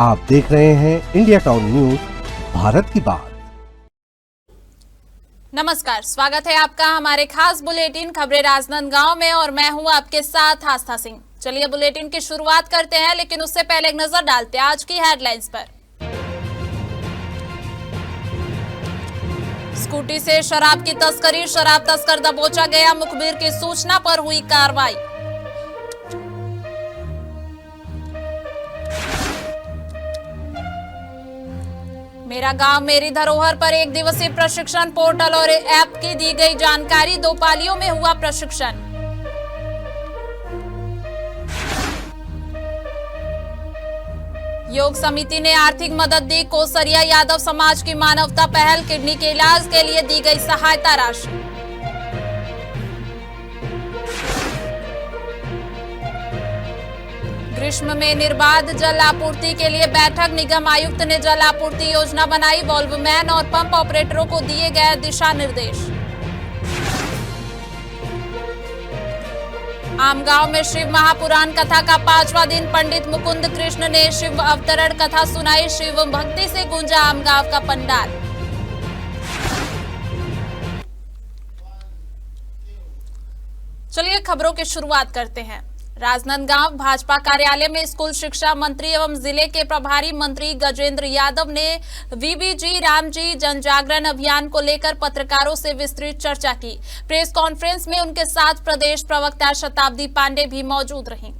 आप देख रहे हैं इंडिया टाउन न्यूज, भारत की बात। नमस्कार, स्वागत है आपका हमारे खास बुलेटिन खबरें राजनांदगांव में और मैं हूं आपके साथ आस्था सिंह। चलिए बुलेटिन की शुरुआत करते हैं, लेकिन उससे पहले एक नजर डालते हैं आज की हेडलाइंस पर। स्कूटी से शराब की तस्करी, शराब तस्कर दबोचा गया, मुखबिर की सूचना पर हुई कार्रवाई। मेरा गांव मेरी धरोहर पर एक दिवसीय प्रशिक्षण, पोर्टल और ऐप की दी गई जानकारी, 2 पालियों में हुआ प्रशिक्षण। योग समिति ने आर्थिक मदद दी, कोसरिया यादव समाज की मानवता पहल, किडनी के इलाज के लिए दी गई सहायता राशि। ग्रीष्म में निर्बाध जल आपूर्ति के लिए बैठक, निगम आयुक्त ने जल आपूर्ति योजना बनाई, वॉल्वमैन और पंप ऑपरेटरों को दिए गए दिशा निर्देश। आमगांव में शिव महापुराण कथा का 5वां दिन, पंडित मुकुंद कृष्ण ने शिव अवतरण कथा सुनाई, शिव भक्ति से गूंजा आमगांव का पंडाल। चलिए खबरों की शुरुआत करते हैं। राजनांदगांव भाजपा कार्यालय में स्कूल शिक्षा मंत्री एवं जिले के प्रभारी मंत्री गजेंद्र यादव ने वीबीजी रामजी जन जागरण अभियान को लेकर पत्रकारों से विस्तृत चर्चा की। प्रेस कॉन्फ्रेंस में उनके साथ प्रदेश प्रवक्ता शताब्दी पांडे भी मौजूद रहीं।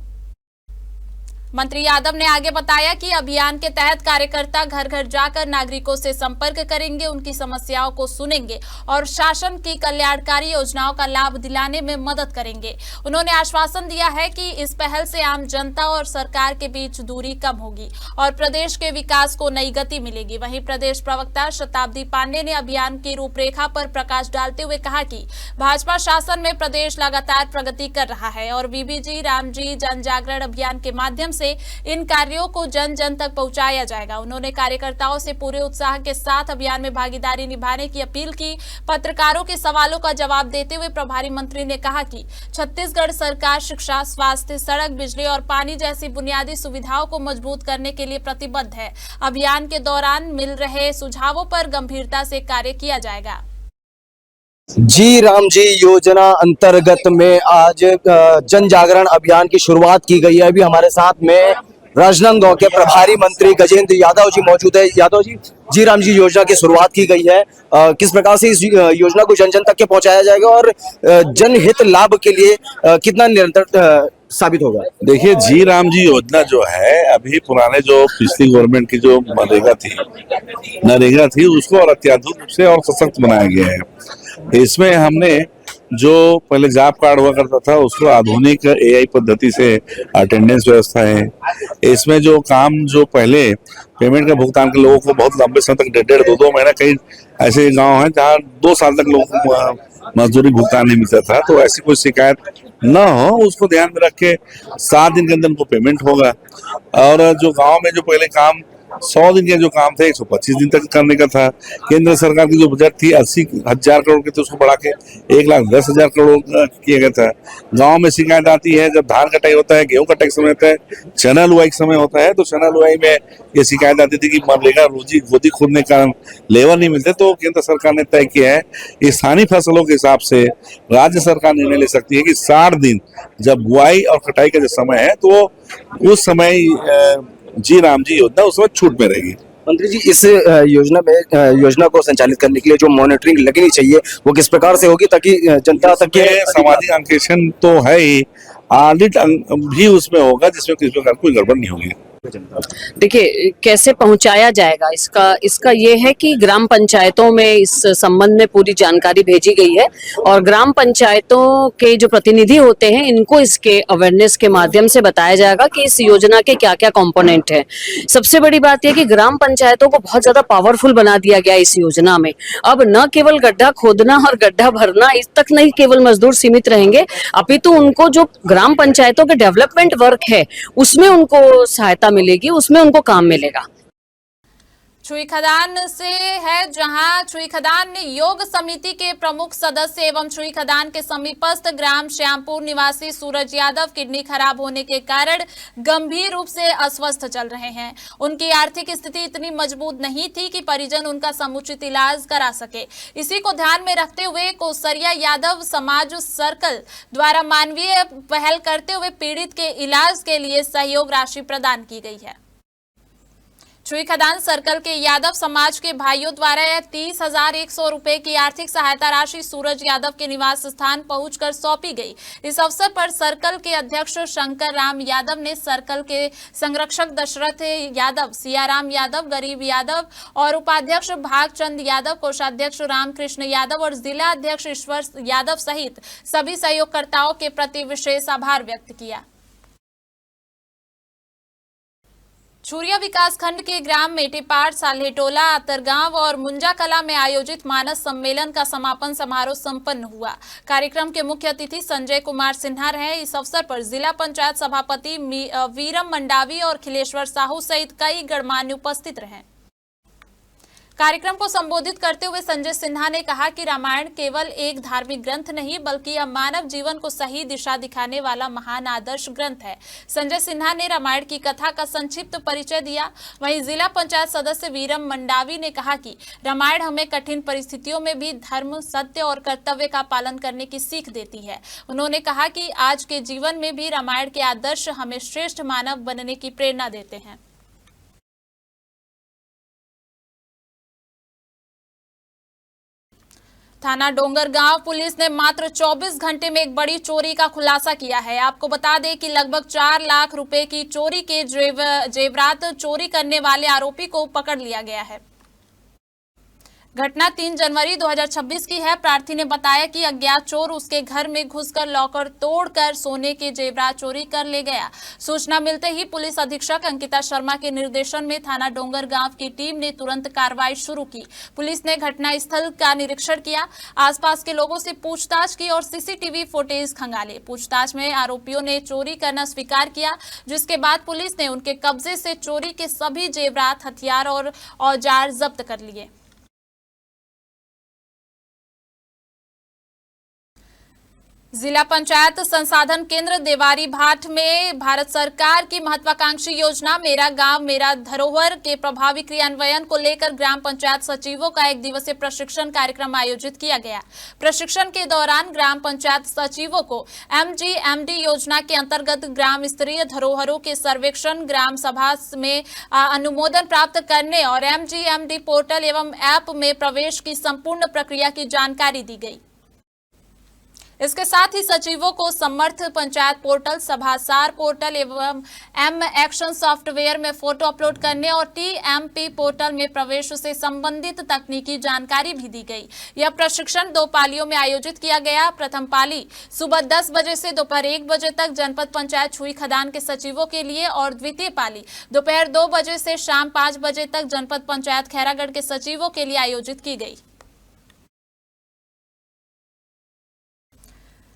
मंत्री यादव ने आगे बताया कि अभियान के तहत कार्यकर्ता घर घर जाकर नागरिकों से संपर्क करेंगे, उनकी समस्याओं को सुनेंगे और शासन की कल्याणकारी योजनाओं का लाभ दिलाने में मदद करेंगे। उन्होंने आश्वासन दिया है कि इस पहल से आम जनता और सरकार के बीच दूरी कम होगी और प्रदेश के विकास को नई गति मिलेगी। वहीं प्रदेश प्रवक्ता शताब्दी पांडे ने अभियान की रूपरेखा पर प्रकाश डालते हुए कहा कि भाजपा शासन में प्रदेश लगातार प्रगति कर रहा है और वीबीजी रामजी जन जागरण अभियान के माध्यम से इन कार्यों को जन जन तक पहुंचाया जाएगा। उन्होंने कार्यकर्ताओं से पूरे उत्साह के साथ अभियान में भागीदारी निभाने की अपील की। पत्रकारों के सवालों का जवाब देते हुए प्रभारी मंत्री ने कहा कि छत्तीसगढ़ सरकार शिक्षा, स्वास्थ्य, सड़क, बिजली और पानी जैसी बुनियादी सुविधाओं को मजबूत करने के लिए प्रतिबद्ध है। अभियान के दौरान मिल रहे सुझावों पर गंभीरता से कार्य किया जाएगा। जी राम जी योजना अंतर्गत में आज जन जागरण अभियान की शुरुआत की गई है। अभी हमारे साथ में राजनांदगांव के प्रभारी मंत्री गजेंद्र यादव जी मौजूद है। यादव जी राम जी योजना की शुरुआत की गई है, किस प्रकार से इस योजना को जन जन तक के पहुंचाया जाएगा और जनहित लाभ के लिए कितना निरंतर साबित होगा? देखिए, जी राम जी योजना जो है अभी पुराने जो पिछली गवर्नमेंट की जो नरेगा थी उसको और अत्याधुनिक रूप से और सशक्त बनाया गया है। इसमें हमने जो पहले जॉब कार्ड हुआ करता था उसको आधुनिक एआई पद्धति से अटेंडेंस व्यवस्था है। इसमें जो काम जो पहले पेमेंट का भुगतान के लोगों को बहुत लंबे समय तक 1.5 2 महीना, कई ऐसे गांव हैं जहाँ 2 साल तक लोगों को मजदूरी भुगतान नहीं मिलता था, तो ऐसी कोई शिकायत न हो उसको ध्यान में रख के 7 दिन के अंदर उनको पेमेंट होगा। और जो गांव में जो पहले काम 100 दिन के जो काम थे 125 दिन तक करने का था। केंद्र सरकार की जो बजट थी 80,000 करोड़ की, तो उसको बढ़ा के 1,10,000 करोड़ किया गया था। गांव में शिकायत आती है जब धान कटाई होता है, गेहूं कटाई समय होता है, चना लुआई समय होता है, तो चना लुआई में ये शिकायत आती थी कि मनरेगा रोजी गोदी खोदने का लेबर नहीं मिलते। तो केंद्र सरकार ने तय किया है कि स्थानीय फसलों के हिसाब से राज्य सरकार निर्णय ले सकती है कि 60 दिन जब बुआई और कटाई का जो समय है तो उस समय जी राम जी योजना उस वक्त छूट में रहेगी। मंत्री जी, इस योजना को संचालित करने के लिए जो मॉनिटरिंग लगनी चाहिए वो किस प्रकार से होगी ताकि जनता तक के सामाजिक अंकेक्षण तो है ही, ऑडिट भी उसमें होगा जिसमें किसी प्रकार कोई गड़बड़ नहीं होगी। देखिए कैसे पहुंचाया जाएगा इसका ये है कि ग्राम पंचायतों में इस संबंध में पूरी जानकारी भेजी गई है और ग्राम पंचायतों के जो प्रतिनिधि होते हैं इनको इसके अवेयरनेस के माध्यम से बताया जाएगा कि इस योजना के क्या क्या कंपोनेंट है। सबसे बड़ी बात यह कि ग्राम पंचायतों को बहुत ज्यादा पावरफुल बना दिया गया इस योजना में। अब न केवल गड्ढा खोदना और गड्ढा भरना इस तक नहीं केवल मजदूर सीमित रहेंगे, अपितु उनको जो ग्राम पंचायतों के डेवलपमेंट वर्क है उसमें उनको सहायता मिलेगी, उसमें उनको काम मिलेगा। छुईखदान से है, जहां छुईखदान योग समिति के प्रमुख सदस्य एवं छुईखदान के समीपस्थ ग्राम श्यामपुर निवासी सूरज यादव किडनी खराब होने के कारण गंभीर रूप से अस्वस्थ चल रहे हैं। उनकी आर्थिक स्थिति इतनी मजबूत नहीं थी कि परिजन उनका समुचित इलाज करा सके। इसी को ध्यान में रखते हुए कोसरिया यादव समाज सर्कल द्वारा मानवीय पहल करते हुए पीड़ित के इलाज के लिए सहयोग राशि प्रदान की गई है। छुईखदान सर्कल के यादव समाज के भाइयों द्वारा 30,100 रुपए की आर्थिक सहायता राशि सूरज यादव के निवास स्थान पहुंचकर सौंपी गई। इस अवसर पर सर्कल के अध्यक्ष शंकर राम यादव ने सर्कल के संरक्षक दशरथ यादव, सियाराम यादव, गरीब यादव और उपाध्यक्ष भागचंद यादव, कोषाध्यक्ष रामकृष्ण यादव और जिला अध्यक्ष ईश्वर यादव सहित सभी सहयोगकर्ताओं के प्रति विशेष आभार व्यक्त किया। चूरिया विकासखंड के ग्राम मेटीपाड़, साल्हेटोला, अतरगांव और मुंजा कला में आयोजित मानस सम्मेलन का समापन समारोह संपन्न हुआ। कार्यक्रम के मुख्य अतिथि संजय कुमार सिन्हा रहे। इस अवसर पर जिला पंचायत सभापति वीरम मंडावी और खिलेश्वर साहू सहित कई गणमान्य उपस्थित रहे। कार्यक्रम को संबोधित करते हुए संजय सिन्हा ने कहा कि रामायण केवल एक धार्मिक ग्रंथ नहीं बल्कि यह मानव जीवन को सही दिशा दिखाने वाला महान आदर्श ग्रंथ है। संजय सिन्हा ने रामायण की कथा का संक्षिप्त परिचय दिया। वहीं जिला पंचायत सदस्य वीरम मंडावी ने कहा कि रामायण हमें कठिन परिस्थितियों में भी धर्म, सत्य और कर्तव्य का पालन करने की सीख देती है। उन्होंने कहा कि आज के जीवन में भी रामायण के आदर्श हमें श्रेष्ठ मानव बनने की प्रेरणा देते हैं। थाना डोंगरगांव पुलिस ने मात्र 24 घंटे में एक बड़ी चोरी का खुलासा किया है। आपको बता दें कि लगभग 4 लाख रुपए की चोरी के जेवरात चोरी करने वाले आरोपी को पकड़ लिया गया है। घटना 3 जनवरी 2026 की है। प्रार्थी ने बताया कि अज्ञात चोर उसके घर में घुसकर लॉकर तोड़कर सोने के जेवरात चोरी कर ले गया। सूचना मिलते ही पुलिस अधीक्षक अंकिता शर्मा के निर्देशन में थाना डोंगरगांव की टीम ने तुरंत कार्रवाई शुरू की। पुलिस ने घटनास्थल का निरीक्षण किया, आसपास के लोगों से पूछताछ की और सीसीटीवी फुटेज खंगाले। पूछताछ में आरोपियों ने चोरी करना स्वीकार किया, जिसके बाद पुलिस ने उनके कब्जे से चोरी के सभी जेवरात, हथियार और औजार जब्त कर लिए। जिला पंचायत संसाधन केंद्र देवारी भाट में भारत सरकार की महत्वाकांक्षी योजना मेरा गांव मेरा धरोहर के प्रभावी क्रियान्वयन को लेकर ग्राम पंचायत सचिवों का 1 दिवसीय प्रशिक्षण कार्यक्रम आयोजित किया गया। प्रशिक्षण के दौरान ग्राम पंचायत सचिवों को MGMD योजना के अंतर्गत ग्राम स्तरीय धरोहरों के सर्वेक्षण, ग्राम सभा में अनुमोदन प्राप्त करने और MGMD पोर्टल एवं ऐप में प्रवेश की संपूर्ण प्रक्रिया की जानकारी दी गई। इसके साथ ही सचिवों को समर्थ पंचायत पोर्टल, सभासार पोर्टल एवं M-Action सॉफ्टवेयर में फोटो अपलोड करने और TMP पोर्टल में प्रवेश से संबंधित तकनीकी जानकारी भी दी गई। यह प्रशिक्षण 2 पालियों में आयोजित किया गया। प्रथम पाली सुबह 10 बजे से दोपहर 1 बजे तक जनपद पंचायत छुईखदान के सचिवों के लिए और द्वितीय पाली दोपहर 2 बजे से शाम 5 बजे तक जनपद पंचायत खैरागढ़ के सचिवों के लिए आयोजित की गई।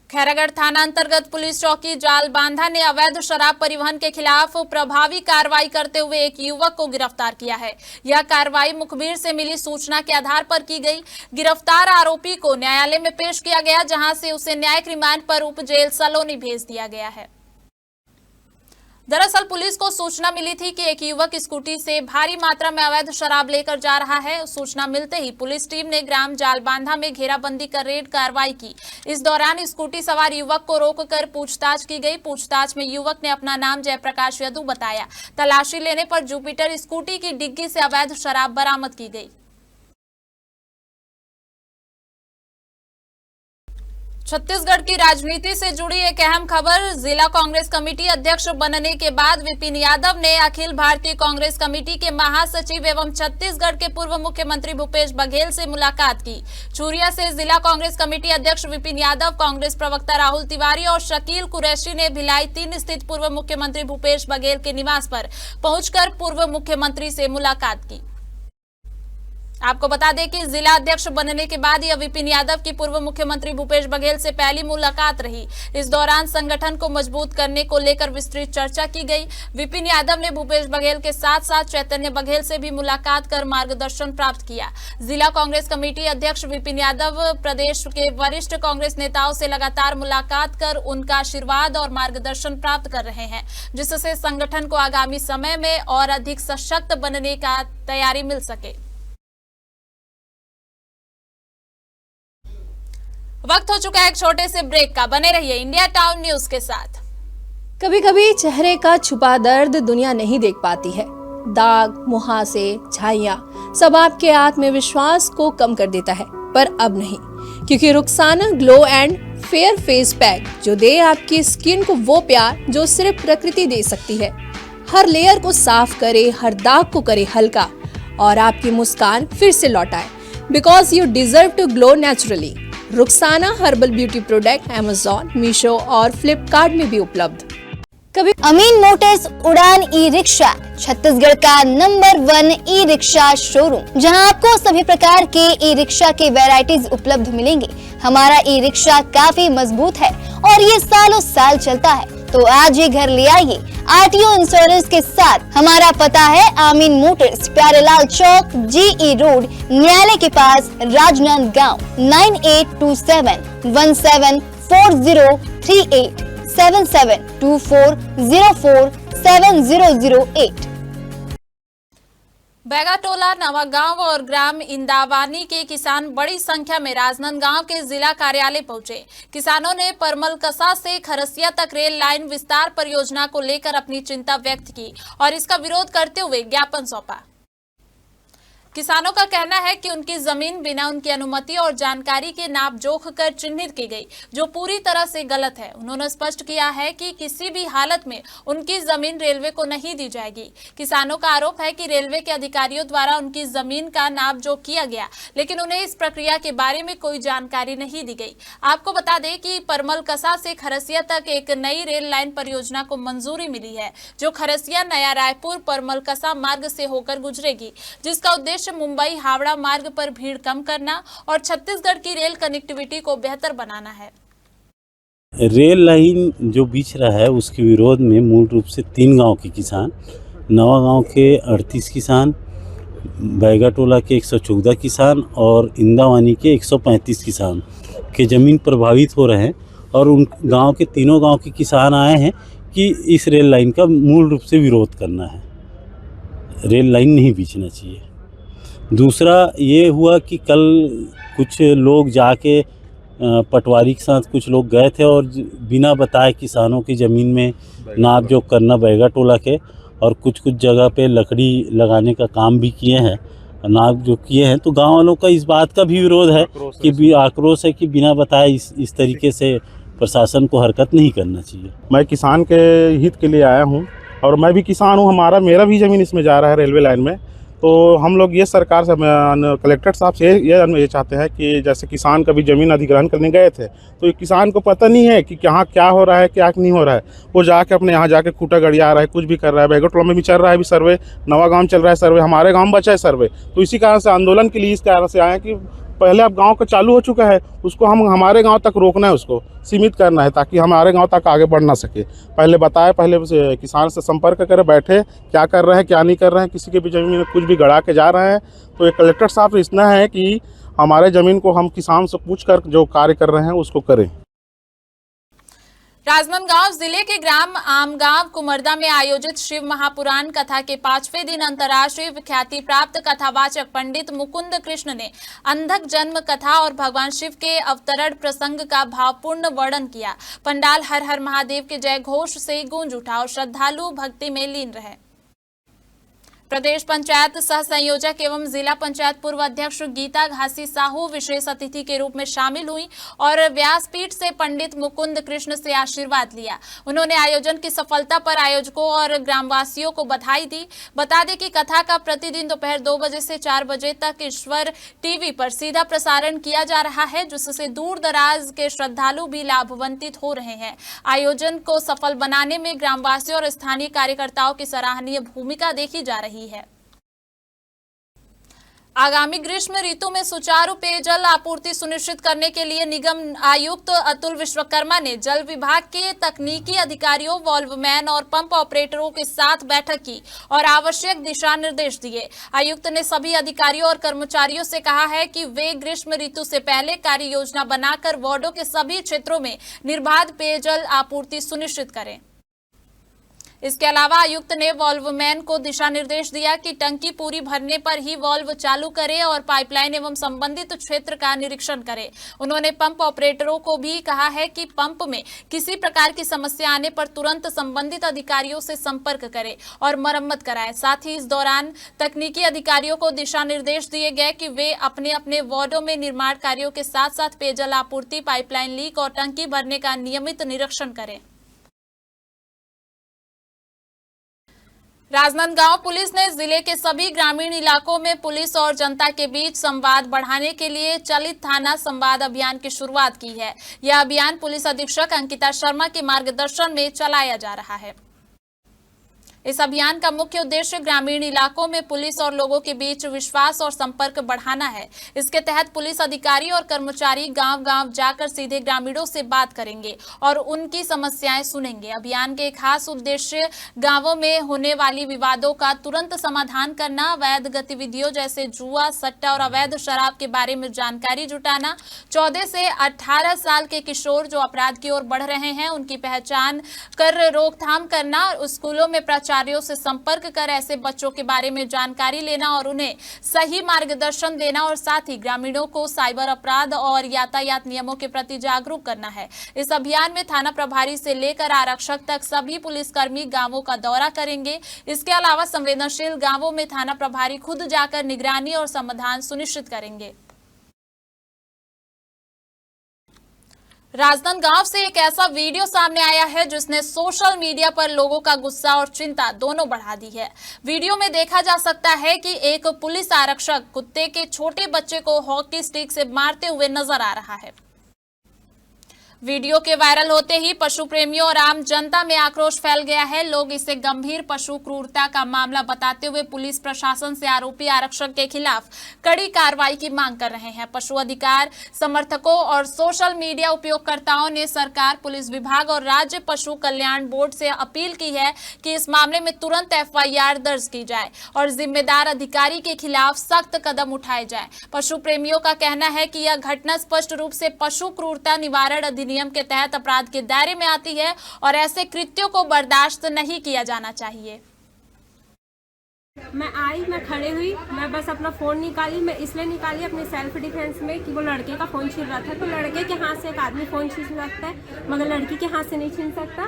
खैरागढ़ थाना अंतर्गत पुलिस चौकी जालबांधा ने अवैध शराब परिवहन के खिलाफ प्रभावी कार्रवाई करते हुए एक युवक को गिरफ्तार किया है। यह कार्रवाई मुखबिर से मिली सूचना के आधार पर की गई। गिरफ्तार आरोपी को न्यायालय में पेश किया गया, जहां से उसे न्यायिक रिमांड पर उप जेल सलोनी भेज दिया गया है। दरअसल पुलिस को सूचना मिली थी कि एक युवक स्कूटी से भारी मात्रा में अवैध शराब लेकर जा रहा है। सूचना मिलते ही पुलिस टीम ने ग्राम जालबांधा में घेराबंदी कर रेड कार्रवाई की। इस दौरान स्कूटी सवार युवक को रोककर पूछताछ की गई। पूछताछ में युवक ने अपना नाम जयप्रकाश यदु बताया। तलाशी लेने पर जुपिटर स्कूटी की डिग्गी से अवैध शराब बरामद की गई। छत्तीसगढ़ की राजनीति से जुड़ी एक अहम खबर। जिला कांग्रेस कमेटी अध्यक्ष बनने के बाद विपिन यादव ने अखिल भारतीय कांग्रेस कमेटी के महासचिव एवं छत्तीसगढ़ के पूर्व मुख्यमंत्री भूपेश बघेल से मुलाकात की। चूरिया से जिला कांग्रेस कमेटी अध्यक्ष विपिन यादव, कांग्रेस प्रवक्ता राहुल तिवारी और शकील कुरैशी ने भिलाई 3 स्थित पूर्व मुख्यमंत्री भूपेश बघेल के निवास पर पहुंचकर पूर्व मुख्यमंत्री से मुलाकात की। आपको बता दें कि जिला अध्यक्ष बनने के बाद यह विपिन यादव की पूर्व मुख्यमंत्री भूपेश बघेल से पहली मुलाकात रही। इस दौरान संगठन को मजबूत करने को लेकर विस्तृत चर्चा की गई। विपिन यादव ने भूपेश बघेल के साथ साथ चैतन्य बघेल से भी मुलाकात कर मार्गदर्शन प्राप्त किया। जिला कांग्रेस कमेटी अध्यक्ष विपिन यादव प्रदेश के वरिष्ठ कांग्रेस नेताओं से लगातार मुलाकात कर उनका आशीर्वाद और मार्गदर्शन प्राप्त कर रहे हैं, जिससे संगठन को आगामी समय में और अधिक सशक्त बनने का तैयारी मिल सके। वक्त हो चुका है एक छोटे से ब्रेक का। बने रहिए इंडिया टाउन न्यूज के साथ। कभी कभी चेहरे का छुपा दर्द दुनिया नहीं देख पाती है। दाग, मुहासे, झाइयां सब आपके आत्मविश्वास को कम कर देता है, पर अब नहीं, क्योंकि Rukhsana glow and fair face pack जो दे आपकी स्किन को वो प्यार जो सिर्फ प्रकृति दे सकती है। हर लेयर को साफ करे, हर दाग को करे हल्का और आपकी मुस्कान फिर से लौटाए। Because you deserve to glow naturally. Rukhsana herbal beauty product Amazon, Meesho और फ्लिपकार्ट में भी उपलब्ध। कभी अमीन मोटर्स उड़ान ई रिक्शा छत्तीसगढ़ का नंबर 1 ई रिक्शा शोरूम, जहां आपको सभी प्रकार के ई रिक्शा के वैरायटीज उपलब्ध मिलेंगे। हमारा ई रिक्शा काफी मजबूत है और ये सालों साल चलता है, तो आज ही घर ले आइए आरटीओ इंश्योरेंस के साथ। हमारा पता है आमीन मोटर्स, प्यारेलाल चौक, जीई रोड, न्यायालय के पास, राजनांदगांव। 9827174038 7724047008। बैगाटोला, नवागांव और ग्राम इंदावानी के किसान बड़ी संख्या में राजनांदगांव के जिला कार्यालय पहुंचे। किसानों ने परमलकसा से खरसिया तक रेल लाइन विस्तार परियोजना को लेकर अपनी चिंता व्यक्त की और इसका विरोध करते हुए ज्ञापन सौंपा। किसानों का कहना है कि उनकी जमीन बिना उनकी अनुमति और जानकारी के नाप जोख कर चिन्हित की गई, जो पूरी तरह से गलत है। उन्होंने स्पष्ट किया है कि किसी भी हालत में उनकी जमीन रेलवे को नहीं दी जाएगी। किसानों का आरोप है कि रेलवे के अधिकारियों द्वारा उनकी जमीन का नाप जोख किया गया, लेकिन उन्हें इस प्रक्रिया के बारे में कोई जानकारी नहीं दी गई। आपको बता दें कि परमलकसा से खरसिया तक एक नई रेल लाइन परियोजना को मंजूरी मिली है, जो खरसिया, नया रायपुर, परमलकसा मार्ग से होकर गुजरेगी, जिसका उद्देश्य मुंबई हावड़ा मार्ग पर भीड़ कम करना और छत्तीसगढ़ की रेल कनेक्टिविटी को बेहतर बनाना है। रेल लाइन जो बीच रहा है उसके विरोध में मूल रूप से 3 गांव के किसान, नवागांव के 38 किसान, बैगाटोला के 114 किसान और इंदावानी के 135 किसान के ज़मीन प्रभावित हो रहे हैं। और उन गांव के तीनों गांव के किसान आए हैं कि इस रेल लाइन का मूल रूप से विरोध करना है। रेल लाइन नहीं बीचना चाहिए। दूसरा ये हुआ कि कल कुछ लोग जाके पटवारी के साथ कुछ लोग गए थे और बिना बताए किसानों की ज़मीन में नाप जोख करना बैगाटोला के, और कुछ जगह पे लकड़ी लगाने का काम भी किए हैं, नाप जोख किए हैं। तो गांव वालों का इस बात का भी विरोध है कि आक्रोश है कि बिना बताए इस तरीके से प्रशासन को हरकत नहीं करना चाहिए। मैं किसान के हित के लिए आया हूं और मैं भी किसान हूं। मेरा भी ज़मीन इसमें जा रहा है रेलवे लाइन में। तो हम लोग ये सरकार से, कलेक्टर साहब से ये चाहते हैं कि जैसे किसान कभी ज़मीन अधिग्रहण करने गए थे, तो किसान को पता नहीं है कि यहाँ क्या हो रहा है, क्या नहीं हो रहा है। वो जाके अपने यहाँ जाके खूटा गड़िया रहा है, कुछ भी कर रहा है। बैगाटोला में भी चल रहा है अभी सर्वे, नवागांव चल रहा है सर्वे, हमारे गाँव में बचा है सर्वे। तो इसी कारण से आंदोलन के लिए इस कारण से आए कि पहले अब गांव का चालू हो चुका है, उसको हम हमारे गांव तक रोकना है, उसको सीमित करना है ताकि हमारे गांव तक आगे बढ़ ना सके। पहले बताए, पहले किसान से संपर्क करें, बैठे क्या कर रहे हैं क्या नहीं कर रहे हैं, किसी के भी ज़मीन में कुछ भी गड़ा के जा रहे हैं। तो एक कलेक्टर साहब से इतना है कि हमारे ज़मीन को हम किसान से पूछ कर जो कार्य कर रहे हैं उसको करें। राजनांदगांव जिले के ग्राम आमगांव कुमरदा में आयोजित शिव महापुराण कथा के 5वें दिन अंतर्राष्ट्रीय ख्याति प्राप्त कथावाचक पंडित मुकुंद कृष्ण ने अंधक जन्म कथा और भगवान शिव के अवतरण प्रसंग का भावपूर्ण वर्णन किया। पंडाल हर हर महादेव के जय घोष से गूंज उठा और श्रद्धालु भक्ति में लीन रहे। प्रदेश पंचायत सह संयोजक एवं जिला पंचायत पूर्व अध्यक्ष गीता घासी साहू विशेष अतिथि के रूप में शामिल हुई और व्यासपीठ से पंडित मुकुंद कृष्ण से आशीर्वाद लिया। उन्होंने आयोजन की सफलता पर आयोजकों और ग्रामवासियों को बधाई दी। बता दें कि कथा का प्रतिदिन दोपहर 2 बजे से 4 बजे तक ईश्वर टीवी पर सीधा प्रसारण किया जा रहा है, जिससे दूर दराज के श्रद्धालु भी लाभान्वित हो रहे हैं। आयोजन को सफल बनाने में ग्रामवासियों और स्थानीय कार्यकर्ताओं की सराहनीय भूमिका देखी जा रही है। आगामी ग्रीष्म ऋतु में सुचारू पेयजल आपूर्ति सुनिश्चित करने के लिए निगम आयुक्त अतुल विश्वकर्मा ने जल विभाग के तकनीकी अधिकारियों, वॉल्वमैन और पंप ऑपरेटरों के साथ बैठक की और आवश्यक दिशा निर्देश दिए। आयुक्त ने सभी अधिकारियों और कर्मचारियों से कहा है कि वे ग्रीष्म ऋतु से पहले कार्य योजना बनाकर वार्डों के सभी क्षेत्रों में निर्बाध पेयजल आपूर्ति सुनिश्चित करें। इसके अलावा आयुक्त ने वॉल्वमैन को दिशा निर्देश दिया कि टंकी पूरी भरने पर ही वॉल्व चालू करें और पाइपलाइन एवं संबंधित क्षेत्र का निरीक्षण करें। उन्होंने पंप ऑपरेटरों को भी कहा है कि पंप में किसी प्रकार की समस्या आने पर तुरंत संबंधित अधिकारियों से संपर्क करें और मरम्मत कराएं। साथ ही इस दौरान तकनीकी अधिकारियों को दिशा निर्देश दिए गए कि वे अपने अपने वार्डों में निर्माण कार्यों के साथ साथ पेयजल आपूर्ति, पाइपलाइन लीक और टंकी भरने का नियमित निरीक्षण करें। राजनांदगांव पुलिस ने जिले के सभी ग्रामीण इलाकों में पुलिस और जनता के बीच संवाद बढ़ाने के लिए चलित थाना संवाद अभियान की शुरुआत की है। यह अभियान पुलिस अधीक्षक अंकिता शर्मा के मार्गदर्शन में चलाया जा रहा है। इस अभियान का मुख्य उद्देश्य ग्रामीण इलाकों में पुलिस और लोगों के बीच विश्वास और संपर्क बढ़ाना है। इसके तहत पुलिस अधिकारी और कर्मचारी गांव-गांव जाकर सीधे ग्रामीणों से बात करेंगे और उनकी समस्याएं सुनेंगे। अभियान के खास उद्देश्य गांवों में होने वाली विवादों का तुरंत समाधान करना, अवैध गतिविधियों जैसे जुआ, सट्टा और अवैध शराब के बारे में जानकारी जुटाना, 14 से 18 साल के किशोर जो अपराध की ओर बढ़ रहे हैं उनकी पहचान कर रोकथाम करना, स्कूलों में से संपर्क कर ऐसे बच्चों के बारे में जानकारी लेना और उन्हें सही मार्गदर्शन देना और साथ ही ग्रामीणों को साइबर अपराध और यातायात नियमों के प्रति जागरूक करना है। इस अभियान में थाना प्रभारी से लेकर आरक्षक तक सभी पुलिसकर्मी गांवों का दौरा करेंगे। इसके अलावा संवेदनशील गांवों में थाना प्रभारी खुद जाकर निगरानी और समाधान सुनिश्चित करेंगे। राजनांदगांव से एक ऐसा वीडियो सामने आया है जिसने सोशल मीडिया पर लोगों का गुस्सा और चिंता दोनों बढ़ा दी है। वीडियो में देखा जा सकता है कि एक पुलिस आरक्षक कुत्ते के छोटे बच्चे को हॉकी स्टिक से मारते हुए नजर आ रहा है। वीडियो के वायरल होते ही पशु प्रेमियों और आम जनता में आक्रोश फैल गया है। लोग इसे गंभीर पशु क्रूरता का मामला बताते हुए पुलिस प्रशासन से आरोपी आरक्षक के खिलाफ कड़ी कार्रवाई की मांग कर रहे हैं। पशु अधिकार समर्थकों और सोशल मीडिया उपयोगकर्ताओं ने सरकार, पुलिस विभाग और राज्य पशु कल्याण बोर्ड से अपील की है कि इस मामले में तुरंत FIR दर्ज की जाए और जिम्मेदार अधिकारी के खिलाफ सख्त कदम उठाए जाए। पशु प्रेमियों का कहना है कि यह घटना स्पष्ट रूप से पशु क्रूरता निवारण अधिनियम के तहत अपराध के दायरे में आती है और ऐसे कृत्यों को बर्दाश्त नहीं किया जाना चाहिए। मैं खड़े हुई, मैं बस अपना फोन निकाली। मैं इसलिए निकाली अपने सेल्फ डिफेंस में कि वो लड़के का फोन छीन रहा था। तो लड़के के हाथ से एक आदमी फोन छीन सकता है मगर लड़की के हाथ से नहीं छीन सकता।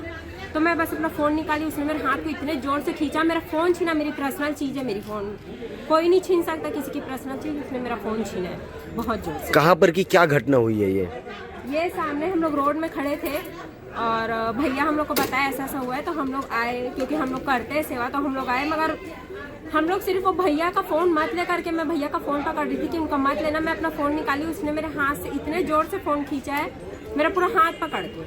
तो मैं बस अपना फोन निकाली, उसने मेरे हाथ को इतने जोर से खींचा, मेरा फोन छीना। मेरी पर्सनल चीज है, मेरी फोन कोई नहीं छीन सकता, किसी की पर्सनल चीज। उसने मेरा फोन छीना है बहुत जोर से। कहाँ पर की क्या घटना हुई है? ये सामने हम लोग रोड में खड़े थे और भैया हम लोग को बताया ऐसा ऐसा हुआ है। तो हम लोग आए, क्योंकि हम लोग करते हैं सेवा, तो हम लोग आए। मगर हम लोग सिर्फ वो भैया का फ़ोन मत ले करके, मैं भैया का फ़ोन पकड़ रही थी कि उनका मत लेना। मैं अपना फ़ोन निकाली, उसने मेरे हाथ से इतने ज़ोर से फ़ोन खींचा है, मेरा पूरा हाथ पकड़ के।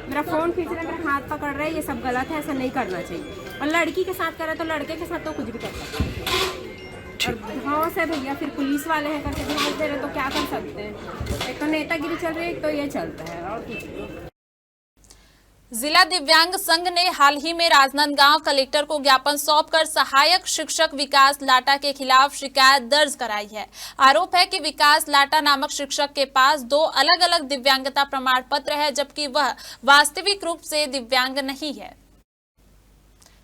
मेरा फ़ोन खींच रहा है, मेरा हाथ पकड़ रहा है। ये सब गलत है, ऐसा नहीं करना चाहिए। और लड़की के साथ करे तो लड़के के साथ तो कुछ भी कर सकते हैं। और घास है भैया, फिर पुलिस वाले हैं करके घास दे रहे तो क्या कर सकते हैं। एक तो नेतागिरी चल रही है, एक तो ये चलता है और कुछ नहीं। जिला दिव्यांग संघ ने हाल ही में राजनांदगांव कलेक्टर को ज्ञापन सौंपकर सहायक शिक्षक विकास लाटा के खिलाफ शिकायत दर्ज कराई है। आरोप है कि विकास लाटा नामक शिक्षक के पास 2 अलग-अलग दिव्यांगता प्रमाण पत्र है, जबकि वह वास्तविक रूप से दिव्यांग नहीं है।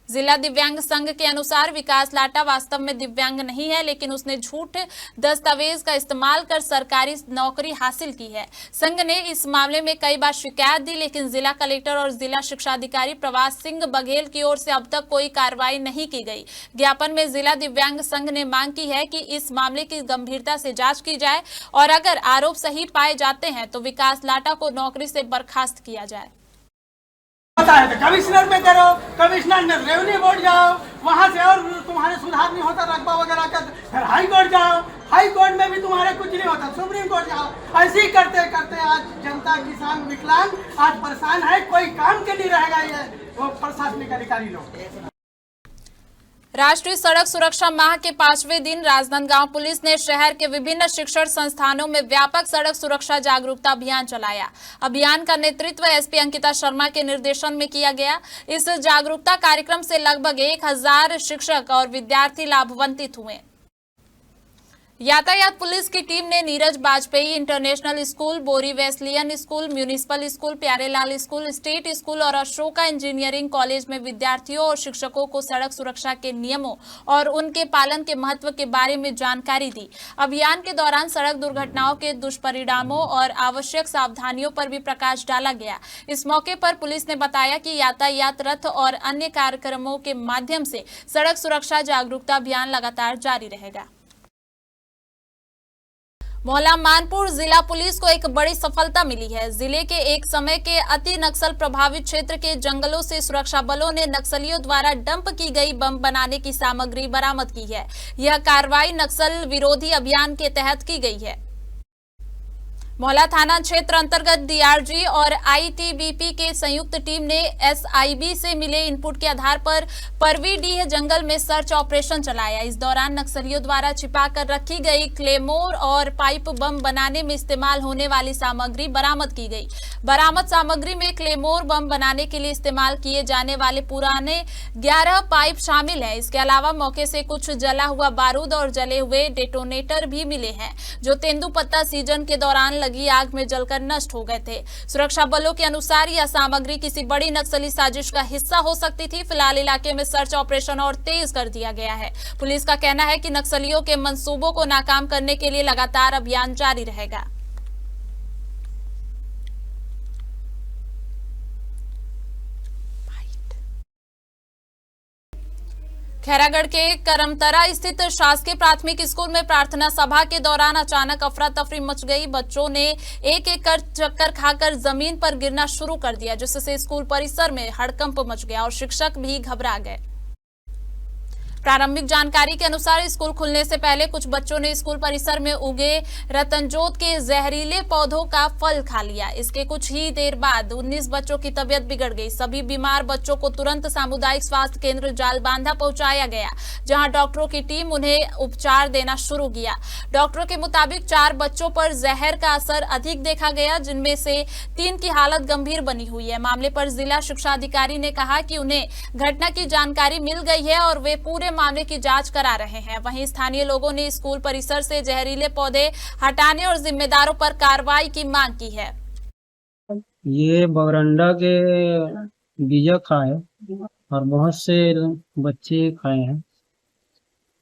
जिला दिव्यांग संघ के अनुसार विकास लाटा वास्तव में दिव्यांग नहीं है, लेकिन उसने झूठे दस्तावेज का इस्तेमाल कर सरकारी नौकरी हासिल की है। संघ ने इस मामले में कई बार शिकायत दी, लेकिन जिला कलेक्टर और जिला शिक्षा अधिकारी प्रवास सिंह बघेल की ओर से अब तक कोई कार्रवाई नहीं की गई। ज्ञापन में जिला दिव्यांग संघ ने मांग की है कि इस मामले की गंभीरता से जांच की जाए और अगर आरोप सही पाए जाते हैं तो विकास लाटा को नौकरी से बर्खास्त किया जाए। कमिश्नर में करो, कमिश्नर में रेवेन्यू बोर्ड जाओ, वहाँ से और तुम्हारे सुधार नहीं होता रकबा वगैरह का, फिर हाई कोर्ट जाओ, हाई कोर्ट में भी तुम्हारे कुछ नहीं होता, सुप्रीम कोर्ट जाओ। ऐसे ही करते करते आज जनता, किसान, विकलांग आज परेशान है। कोई काम के नहीं रहेगा ये वो प्रशासनिक अधिकारी लोग। राष्ट्रीय सड़क सुरक्षा माह के 5वें दिन राजनांदगांव पुलिस ने शहर के विभिन्न शिक्षण संस्थानों में व्यापक सड़क सुरक्षा जागरूकता अभियान चलाया। अभियान का नेतृत्व एसपी अंकिता शर्मा के निर्देशन में किया गया। इस जागरूकता कार्यक्रम से लगभग 1000 शिक्षक और विद्यार्थी लाभान्वित हुए। यातायात पुलिस की टीम ने नीरज वाजपेयी इंटरनेशनल स्कूल, बोरी Wesleyan school, municipal school, Pyarelal school, state school और अशोका इंजीनियरिंग कॉलेज में विद्यार्थियों और शिक्षकों को सड़क सुरक्षा के नियमों और उनके पालन के महत्व के बारे में जानकारी दी। अभियान के दौरान सड़क दुर्घटनाओं के दुष्परिणामों और आवश्यक सावधानियों पर भी प्रकाश डाला गया। इस मौके पर पुलिस ने बताया कि यातायात रथ और अन्य कार्यक्रमों के माध्यम से सड़क सुरक्षा जागरूकता अभियान लगातार जारी रहेगा। मोहल्ला मानपुर जिला पुलिस को एक बड़ी सफलता मिली है। जिले के एक समय के अति नक्सल प्रभावित क्षेत्र के जंगलों से सुरक्षा बलों ने नक्सलियों द्वारा डंप की गई बम बनाने की सामग्री बरामद की है। यह कार्रवाई नक्सल विरोधी अभियान के तहत की गई है। मोहल्ला थाना क्षेत्र अंतर्गत डीआरजी और आईटीबीपी के संयुक्त टीम ने एसआईबी से मिले इनपुट के आधार पर परवीडीह जंगल में सर्च ऑपरेशन चलाया। इस दौरान नक्सलियों द्वारा छिपाकर रखी गई क्लेमोर और पाइप बम बनाने में इस्तेमाल होने वाली सामग्री बरामद की गई। बरामद सामग्री में क्लेमोर बम बनाने के लिए इस्तेमाल किए जाने वाले पुराने 11 पाइप शामिल है। इसके अलावा मौके से कुछ जला हुआ बारूद और जले हुए डेटोनेटर भी मिले हैं, जो तेंदुपत्ता सीजन के दौरान लगी आग में जलकर नष्ट हो गए थे। सुरक्षा बलों के अनुसार यह सामग्री किसी बड़ी नक्सली साजिश का हिस्सा हो सकती थी। फिलहाल इलाके में सर्च ऑपरेशन और तेज कर दिया गया है। पुलिस का कहना है कि नक्सलियों के मंसूबों को नाकाम करने के लिए लगातार अभियान जारी रहेगा। खैरागढ़ के करमतरा स्थित शासकीय प्राथमिक स्कूल में प्रार्थना सभा के दौरान अचानक अफरा तफरी मच गई। बच्चों ने एक एक कर चक्कर खाकर जमीन पर गिरना शुरू कर दिया, जिससे स्कूल परिसर में हड़कंप मच गया और शिक्षक भी घबरा गए। प्रारंभिक जानकारी के अनुसार स्कूल खुलने से पहले कुछ बच्चों ने स्कूल परिसर में उगे रतनजोत के जहरीले पौधों का फल खा लिया। इसके कुछ ही देर बाद 19 बच्चों की तबीयत बिगड़ गई। सभी बीमार बच्चों को तुरंत सामुदायिक स्वास्थ्य केंद्र जालबांधा पहुंचाया गया, जहां डॉक्टरों की टीम उन्हें उपचार देना शुरू किया। डॉक्टरों के मुताबिक 4 बच्चों पर जहर का असर अधिक देखा गया, जिनमें से 3 की हालत गंभीर बनी हुई है। मामले पर जिला शिक्षा अधिकारी ने कहा कि उन्हें घटना की जानकारी मिल गई है और वे पूरे मामले की जांच करा रहे हैं। वहीं स्थानीय लोगों ने स्कूल परिसर से जहरीले पौधे हटाने और जिम्मेदारों पर कार्रवाई की मांग की है। ये बगरंडा के बीजा खाए और बहुत से बच्चे खाए हैं।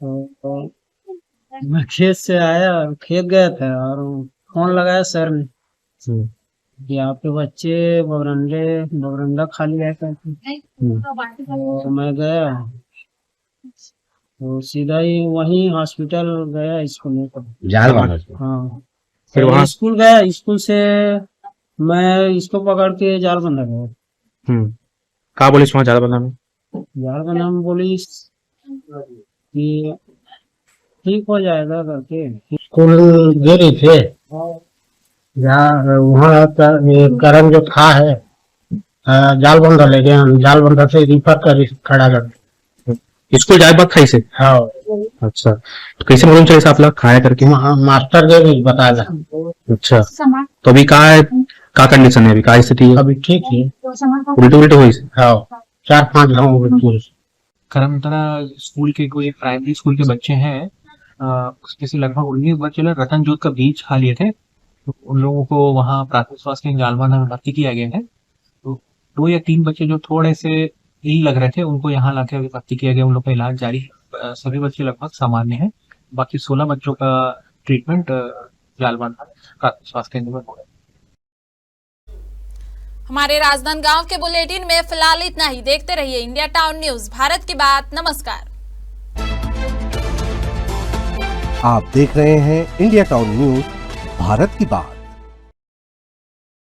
तो मैं खेत से आया, खेत गया था और फोन लगाया सर ने कि आपके बच्चे बगरंडा खा लिया करते। तो मैं गया तो सीधा ही वहीं हॉस्पिटल गया स्कूल में। हाँ, फिर वहाँ स्कूल गया। स्कूल से मैं इसको पकड़ के जालबंधा गया। कहा बोली जालबंधा में? जालबंधा में बोली कि ठीक हो जाएगा करके। स्कूल गए थे वहाँ करम जो था है जालबंधा ले गया। जालबंधा से रिफर कर खड़ा कर स्कूल जाए बात खाई से। हाँ। अच्छा, तो कैसे मालूम चले आप लोग खाया करके? मास्टर के भी बताया। अच्छा, तो अभी कहाँ है, क्या कंडीशन है अभी, क्या स्थिति है? अभी ठीक है। उल्टे हुई? हाँ, 4-5 गाँव करमतरा स्कूल के कोई प्राइमरी स्कूल के बच्चे हैं, उसमें से लगभग 19 बच्चे लोग रतनजोत का बीज खा लिए थे। तो उन लोगों को वहाँ प्राथमिक स्वास्थ्य केंद्र जालबंधा में भर्ती किया गया है। तो 2 या 3 बच्चे जो थोड़े से यही लग रहे थे, उनको यहाँ लाके अभी भर्ती किया गया। उन लोग का इलाज जारी है। सभी बच्चे लगभग सामान्य हैं। बाकी 16 बच्चों का ट्रीटमेंट जालबंधा प्राथमिक स्वास्थ्य केंद्र में हो रहा है। हमारे राजनांदगांव के बुलेटिन में फिलहाल इतना ही। देखते रहिए इंडिया टाउन न्यूज, भारत की बात। नमस्कार। आप देख रहे हैं इंडिया टाउन न्यूज, भारत की बात।